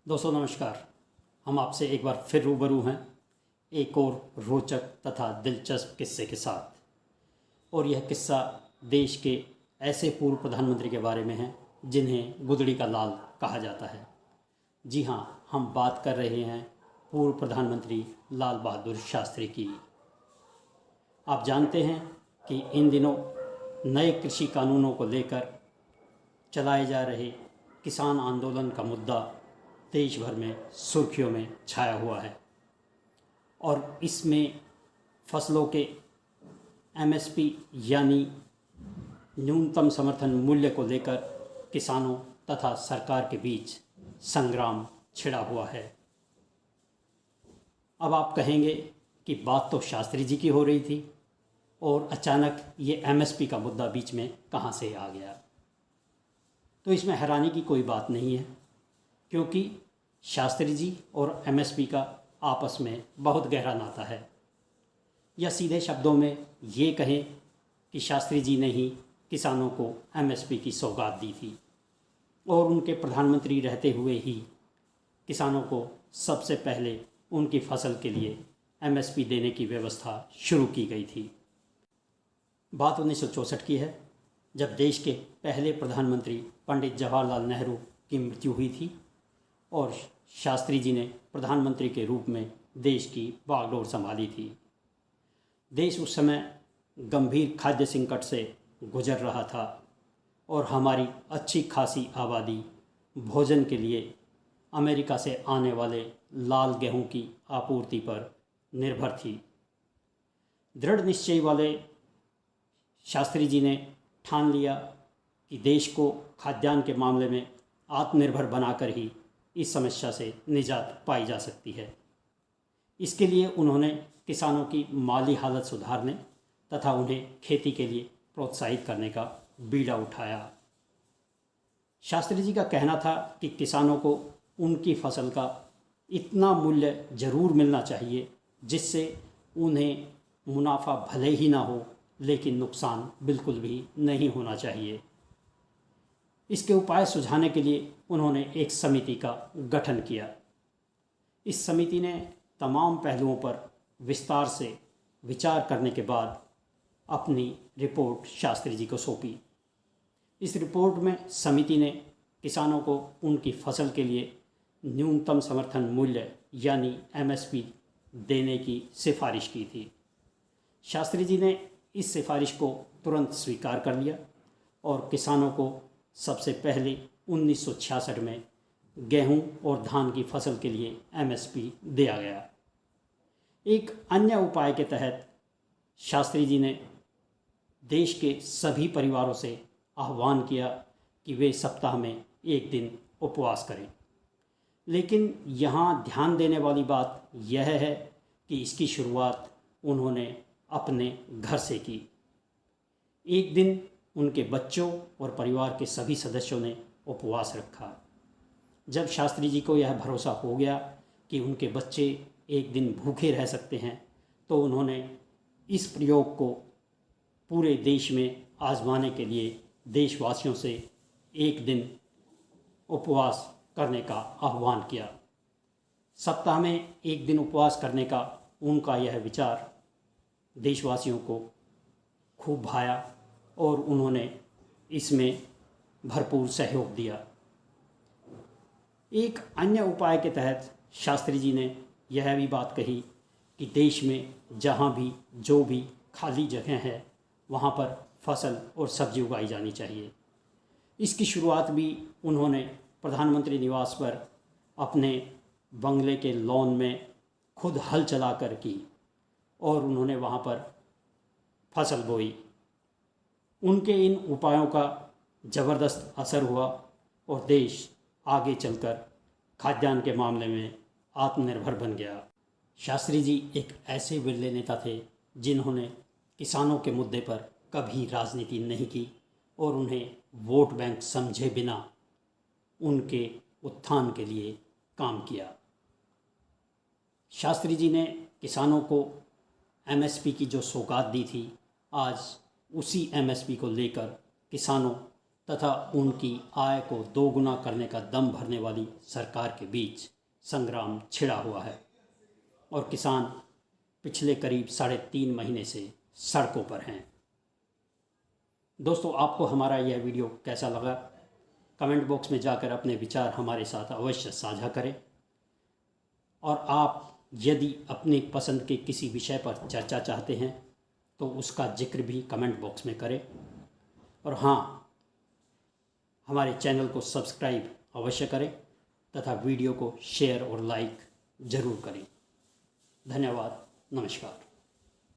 दोस्तों नमस्कार। हम आपसे एक बार फिर रूबरू हैं एक और रोचक तथा दिलचस्प किस्से के साथ। और यह किस्सा देश के ऐसे पूर्व प्रधानमंत्री के बारे में है जिन्हें गुदड़ी का लाल कहा जाता है। जी हाँ, हम बात कर रहे हैं पूर्व प्रधानमंत्री लाल बहादुर शास्त्री की। आप जानते हैं कि इन दिनों नए कृषि कानूनों को लेकर चलाए जा रहे किसान आंदोलन का मुद्दा देश भर में सुर्खियों में छाया हुआ है और इसमें फसलों के एमएसपी यानी न्यूनतम समर्थन मूल्य को लेकर किसानों तथा सरकार के बीच संग्राम छिड़ा हुआ है। अब आप कहेंगे कि बात तो शास्त्री जी की हो रही थी और अचानक ये एमएसपी का मुद्दा बीच में कहाँ से आ गया। तो इसमें हैरानी की कोई बात नहीं है, क्योंकि शास्त्री जी और एमएसपी का आपस में बहुत गहरा नाता है। या सीधे शब्दों में ये कहें कि शास्त्री जी ने ही किसानों को एमएसपी की सौगात दी थी और उनके प्रधानमंत्री रहते हुए ही किसानों को सबसे पहले उनकी फसल के लिए एमएसपी देने की व्यवस्था शुरू की गई थी। बात 1964 की है, जब देश के पहले प्रधानमंत्री पंडित जवाहरलाल नेहरू की मृत्यु हुई थी और शास्त्री जी ने प्रधानमंत्री के रूप में देश की बागडोर संभाली थी। देश उस समय गंभीर खाद्य संकट से गुजर रहा था और हमारी अच्छी खासी आबादी भोजन के लिए अमेरिका से आने वाले लाल गेहूं की आपूर्ति पर निर्भर थी। दृढ़ निश्चय वाले शास्त्री जी ने ठान लिया कि देश को खाद्यान्न के मामले में आत्मनिर्भर बनाकर ही इस समस्या से निजात पाई जा सकती है। इसके लिए उन्होंने किसानों की माली हालत सुधारने तथा उन्हें खेती के लिए प्रोत्साहित करने का बीड़ा उठाया। शास्त्री जी का कहना था कि किसानों को उनकी फसल का इतना मूल्य जरूर मिलना चाहिए जिससे उन्हें मुनाफा भले ही ना हो लेकिन नुकसान बिल्कुल भी नहीं होना चाहिए। इसके उपाय सुझाने के लिए उन्होंने एक समिति का गठन किया। इस समिति ने तमाम पहलुओं पर विस्तार से विचार करने के बाद अपनी रिपोर्ट शास्त्री जी को सौंपी। इस रिपोर्ट में समिति ने किसानों को उनकी फसल के लिए न्यूनतम समर्थन मूल्य यानी एमएसपी देने की सिफारिश की थी। शास्त्री जी ने इस सिफारिश को तुरंत स्वीकार कर लिया और किसानों को सबसे पहले 1966 में गेहूं और धान की फसल के लिए एमएसपी दिया गया। एक अन्य उपाय के तहत शास्त्री जी ने देश के सभी परिवारों से आह्वान किया कि वे सप्ताह में एक दिन उपवास करें। लेकिन यहाँ ध्यान देने वाली बात यह है कि इसकी शुरुआत उन्होंने अपने घर से की। एक दिन उनके बच्चों और परिवार के सभी सदस्यों ने उपवास रखा। जब शास्त्री जी को यह भरोसा हो गया कि उनके बच्चे एक दिन भूखे रह सकते हैं तो उन्होंने इस प्रयोग को पूरे देश में आजमाने के लिए देशवासियों से एक दिन उपवास करने का आह्वान किया। सप्ताह में एक दिन उपवास करने का उनका यह विचार देशवासियों को खूब भाया और उन्होंने इसमें भरपूर सहयोग दिया। एक अन्य उपाय के तहत शास्त्री जी ने यह भी बात कही कि देश में जहाँ भी जो भी खाली जगह है वहाँ पर फसल और सब्जी उगाई जानी चाहिए। इसकी शुरुआत भी उन्होंने प्रधानमंत्री निवास पर अपने बंगले के लॉन में खुद हल चलाकर की और उन्होंने वहाँ पर फसल बोई। उनके इन उपायों का ज़बरदस्त असर हुआ और देश आगे चलकर खाद्यान्न के मामले में आत्मनिर्भर बन गया। शास्त्री जी एक ऐसे विरले नेता थे जिन्होंने किसानों के मुद्दे पर कभी राजनीति नहीं की और उन्हें वोट बैंक समझे बिना उनके उत्थान के लिए काम किया। शास्त्री जी ने किसानों को एमएसपी की जो सौगात दी थी, आज उसी एमएसपी को लेकर किसानों तथा उनकी आय को दोगुना करने का दम भरने वाली सरकार के बीच संग्राम छिड़ा हुआ है और किसान पिछले करीब 3.5 महीने से सड़कों पर हैं। दोस्तों, आपको हमारा यह वीडियो कैसा लगा? कमेंट बॉक्स में जाकर अपने विचार हमारे साथ अवश्य साझा करें। और आप यदि अपनी पसंद के किसी विषय पर चर्चा चाहते हैं तो उसका जिक्र भी कमेंट बॉक्स में करें। और हाँ, हमारे चैनल को सब्सक्राइब अवश्य करें तथा वीडियो को शेयर और लाइक ज़रूर करें। धन्यवाद। नमस्कार।